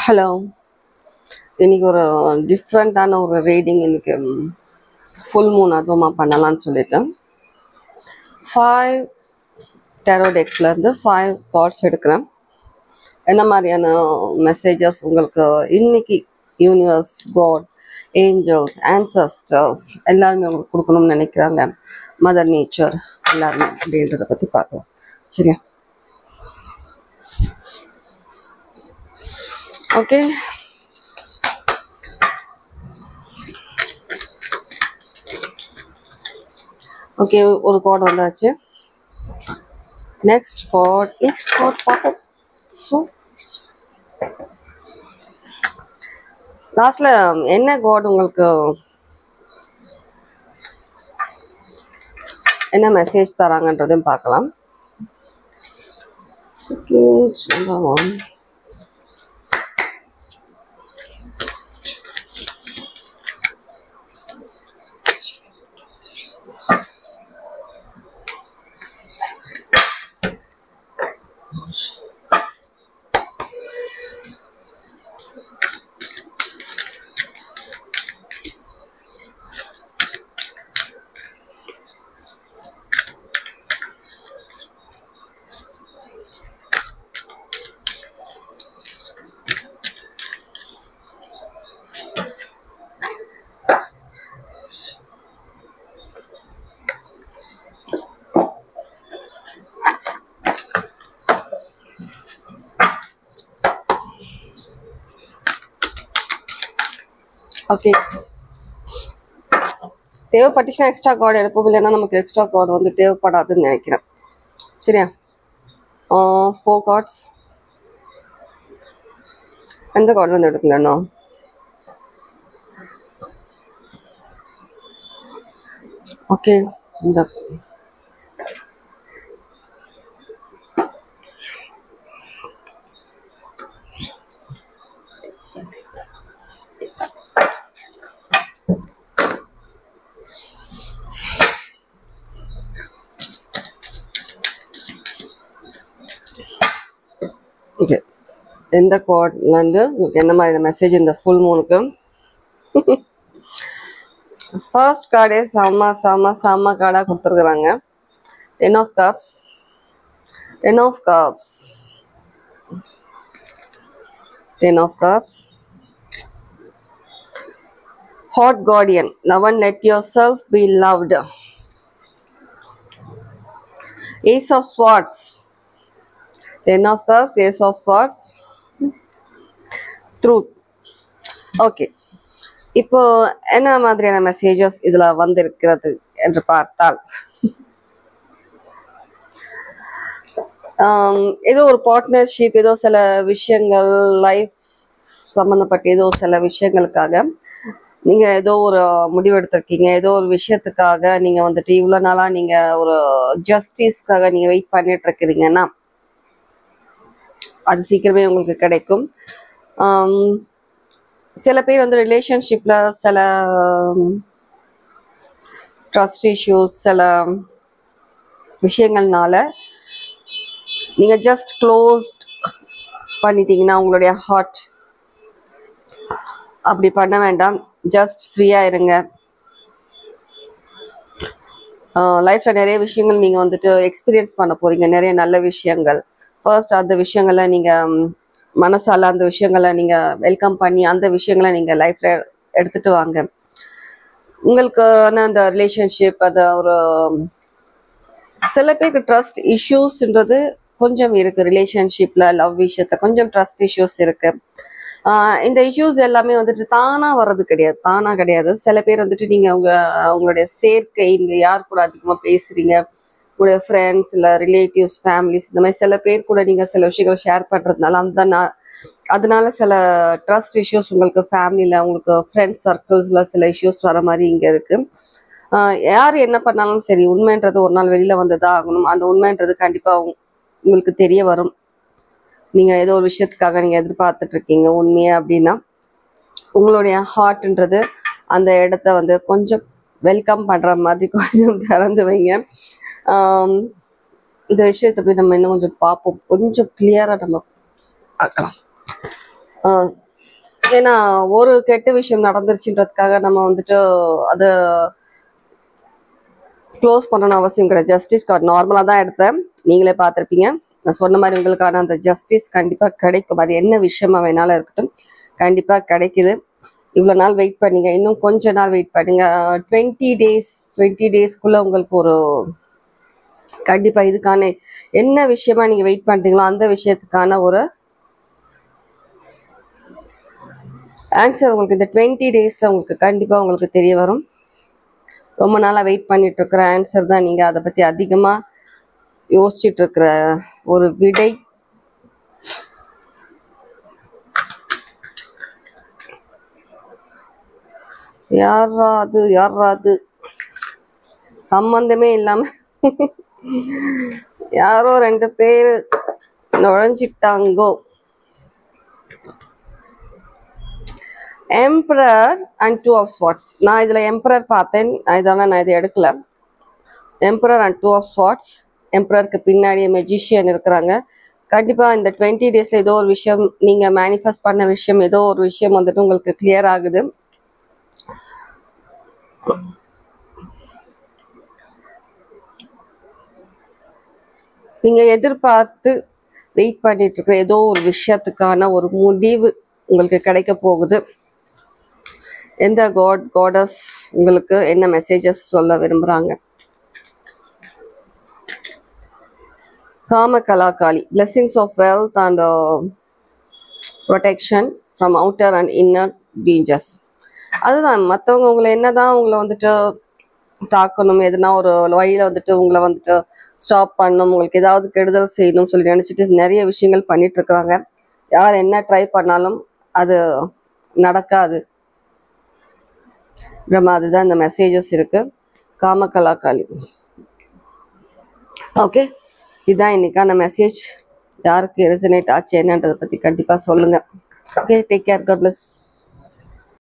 Hello. இன்னைக்கு ஒரு டிஃப்ரெண்ட்டான ஒரு ரீடிங். இன்னைக்கு ஃபுல் மூன் அதுவுமா பண்ணலான்னு சொல்லிட்டு 5 டேரோ டெக்ஸ்லேருந்து 5 கார்ட்ஸ் எடுக்கிறேன். என்ன மாதிரியான மெசேஜஸ் உங்களுக்கு இன்னைக்கு யூனிவர்ஸ், காட், ஏஞ்சல்ஸ், ஆன்சஸ்டர்ஸ் எல்லாருமே உங்களுக்கு கொடுக்கணும்னு நினைக்கிறாங்க, மதர் நேச்சர் எல்லாருமே அப்படின்றத பற்றி பார்க்கலாம். சரியா? ஓகே. ஓகே, ஒரு கார்டு வந்தாச்சு. நெக்ஸ்ட் கார்டு பார்ப்போம். ஸோ லாஸ்ட்ல என்ன கார்டு உங்களுக்கு என்ன மெசேஜ் தராங்கன்றதையும் பார்க்கலாம். ஓகே, தேவைப்பட்டுச்சுன்னா எக்ஸ்ட்ரா கார்டு எடுப்போம், இல்லைன்னா நமக்கு எக்ஸ்ட்ரா கார்டு வந்து தேவைப்படாதுன்னு நினைக்கிறேன். சரியா? 4 கார்ட்ஸ். எந்த கார்டு வந்து எடுக்கலண்ணா? ஓகே, இந்த ஓகே, எந்த கார்ட்லேருந்து உங்களுக்கு என்ன மாதிரி மெசேஜ் இந்த ஃபுல் மூனுக்கு? ஃபர்ஸ்ட் கார்டே செம்ம கார்டாக கொடுத்துருக்குறாங்க. 10 of cups, 10 of cups, 10 of cups, hot guardian, love and let yourself be loved, ace of swords, 10 of cups, ace of swords, truth. Okay, இப்போ என்ன மாதிரியான மெசேஜஸ் இதுல வந்திருக்கிறது என்று பார்த்தால், ஏதோ ஒரு பார்ட்னர்ஷிப், ஏதோ சில விஷயங்கள், லைஃப் சம்மந்தப்பட்ட ஏதோ சில விஷயங்களுக்காக நீங்க ஏதோ ஒரு முடிவு எடுத்திருக்கீங்க. ஏதோ ஒரு விஷயத்துக்காக நீங்க வந்துட்டு இவ்வளவு நாளா நீங்க ஒரு ஜஸ்டிஸ்க்காக நீங்க வெயிட் பண்ணிட்டு இருக்கிறீங்கன்னா அது சீக்கிரமே உங்களுக்கு கிடைக்கும். சில பேர் வந்து ரிலேஷன்ஷிப்ல சில ட்ரஸ்ட் இஷ்யூஸ், சில விஷயங்கள்னால நீங்க ஜஸ்ட் க்ளோஸ்ட் பண்ணிட்டீங்கன்னா உங்களுடைய ஹார்ட், அப்படி பண்ண வேண்டாம். ஜஸ்ட் ஃப்ரீயா இருங்க. லைஃப்ல நிறைய விஷயங்கள் நீங்க வந்துட்டு எக்ஸ்பீரியன்ஸ் பண்ண போறீங்க, நிறைய நல்ல விஷயங்கள். ஃபர்ஸ்ட் அந்த விஷயங்களை நீங்க மனசால அந்த விஷயங்களை நீங்க வெல்கம் பண்ணி அந்த விஷயங்களை நீங்க லைஃப்ல எடுத்துட்டு வாங்க. உங்களுக்கு அந்த ரிலேஷன்ஷிப், அது ஒரு சில பேருக்கு ட்ரஸ்ட் இஷ்யூஸ்ன்றது கொஞ்சம் இருக்கு. ரிலேஷன்ஷிப்ல லவ் விஷயத்துல கொஞ்சம் ட்ரஸ்ட் இஷ்யூஸ் இருக்கு. இந்த இஷ்யூஸ் எல்லாமே வந்துட்டு தானா வர்றது கிடையாது, சில பேர் வந்துட்டு நீங்க உங்களுடைய சேர்க்கை, நீங்க யார் கூட அதிகமா பேசுறீங்க, உங்களுடைய ஃப்ரெண்ட்ஸ் இல்ல ரிலேட்டிவ்ஸ், ஃபேமிலிஸ், இந்த மாதிரி சில பேர் கூட நீங்க சில விஷயங்களை ஷேர் பண்றதுனால அதனால சில ட்ரஸ்ட் இஷ்யூஸ் உங்களுக்கு ஃபேமிலியில, உங்களுக்கு ஃப்ரெண்ட்ஸ் சர்க்கிள்ஸ்ல சில இஷ்யூஸ் வர மாதிரி இங்க இருக்கு. யார் என்ன பண்ணாலும் சரி, உண்மைன்றது ஒரு நாள் வெளியில வந்துதான் ஆகணும். அந்த உண்மைன்றது கண்டிப்பா உங்களுக்கு தெரிய வரும். நீங்க ஏதோ ஒரு விஷயத்துக்காக நீங்க எதிர்பார்த்துட்டு இருக்கீங்க உண்மையா அப்படின்னா, உங்களுடைய ஹார்ட்ன்றது அந்த இடத்த வந்து கொஞ்சம் வெல்கம் பண்ற மாதிரி கொஞ்சம் திறந்து வைங்க. இந்த விஷயத்தை போய் நம்ம இன்னும் கொஞ்சம் பார்ப்போம், கொஞ்சம் கிளியரா நம்ம பார்க்கலாம். ஏன்னா ஒரு கெட்ட விஷயம் நடந்துருச்சுன்றதுக்காக நம்ம வந்துட்டு அதை க்ளோஸ் பண்ணணும் அவசியம் கிடையாது. ஜஸ்டிஸ் கார்டு நார்மலாக தான் எடுத்தேன், நீங்களே பார்த்துருப்பீங்க. நான் சொன்ன மாதிரி உங்களுக்கான அந்த ஜஸ்டிஸ் கண்டிப்பாக கிடைக்கும். அது என்ன விஷயமா வேணாலும் இருக்கட்டும், கண்டிப்பாக கிடைக்குது. இவ்வளோ நாள் வெயிட் பண்ணீங்க, இன்னும் கொஞ்ச நாள் வெயிட் பண்ணுங்க. 20 டேஸ்க்குள்ள உங்களுக்கு ஒரு கண்டிப்பாக இதுக்கான என்ன விஷயமா நீங்கள் வெயிட் பண்ணுறீங்களோ அந்த விஷயத்துக்கான ஒரு ஆன்சர் உங்களுக்கு இந்த 20 டேஸில் உங்களுக்கு கண்டிப்பாக உங்களுக்கு தெரிய வரும். ரொம்ப நாளாக வெயிட் பண்ணிட்டு இருக்கிற ஆன்சர் தான். நீங்கள் அதை பற்றி அதிகமாக யோசிச்சுட்டு இருக்கிற ஒரு விடை. யாராது சம்பந்தமே இல்லாம யாரோ 2 பேர் நுழைஞ்சிட்டாங்கோ. Emperor and 2 of swords. நான் இதுல எம்பரர் பார்த்தேன், இதெல்லாம் நான் இதை எடுக்கல. Emperor and 2 of swords. எம்பரருக்கு பின்னாடி மெஜிஷியன் இருக்கிறாங்க. கண்டிப்பா இந்த 20 டேஸ்ல ஏதோ ஒரு விஷயம் நீங்க மேனிஃபெஸ்ட் பண்ண விஷயம், ஏதோ ஒரு விஷயம் வந்துட்டு உங்களுக்கு கிளியர் ஆகுது. நீங்க எதிர்பார்த்து வெயிட் பண்ணிட்டு இருக்கிற ஏதோ ஒரு விஷயத்துக்கான ஒரு முடிவு உங்களுக்கு கிடைக்க போகுது. எந்த காடஸ் உங்களுக்கு என்ன மெசேஜஸ் சொல்ல விரும்புறாங்க? காம கலாகாளி, blessings of wealth and protection from outer and inner dangers. அதுதான், மற்றவங்க உங்களை என்னதான் உங்களை வந்துட்டு தாக்கணும், எதுனா ஒரு வழியில வந்துட்டு உங்களை வந்துட்டு ஸ்டாப் பண்ணணும், உங்களுக்கு ஏதாவது கெடுதல் செய்யணும்னு சொல்லி நினைச்சிட்டு நிறைய விஷயங்கள் பண்ணிட்டு இருக்கிறாங்க. யார் என்ன ட்ரை பண்ணாலும் அது நடக்காது. அதுதான் இந்த மெசேஜஸ் இருக்கு. காம கலாகாளி. ஓகே, இதுதான் இன்னைக்கான மெசேஜ். யாருக்கு ரெசனேட் ஆச்சு என்னன்றதை பத்தி கண்டிப்பா சொல்லுங்க. Okay, take care, God plus.